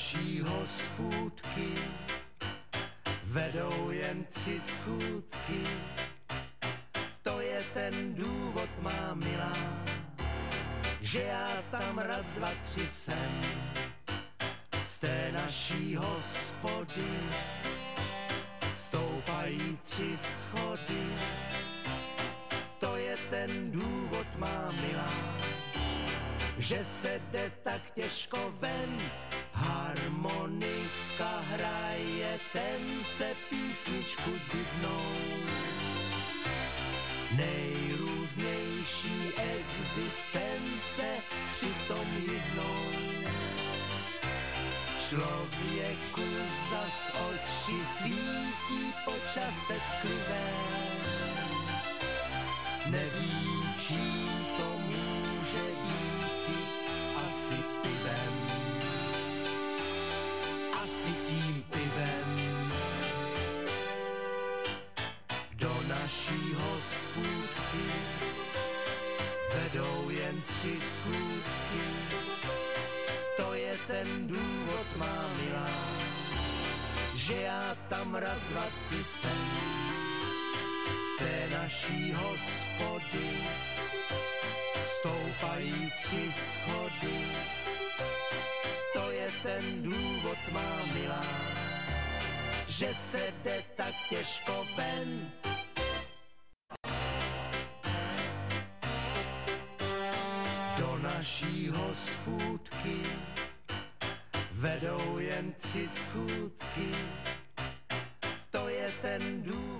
naší hospůdky vedou jen 3 schůdky. To je ten důvod, má milá, že já tam raz, 2, 3 jsem. Z té naší hospody stoupají 3 schody. To je ten důvod, má milá, že se jde tak těžko ven. Harmonika hraje tence písničku divnou. Nejrůznější existence přitom jednou. Člověku zas oči svítí po čase tklivé. Nevím, čím to může být, asi pivem. Asi tím pivem. Do naší hospůdky vedou jen 3 schůdky. To je ten důvod, má milá, že já tam raz, 2, 3 jsem. Z té naší hospody stoupají 3 schody. To je ten důvod, má milá, že se jde tak těžko ven. Do naší hospůdky vedou jen 3 schůdky. To je ten důvod,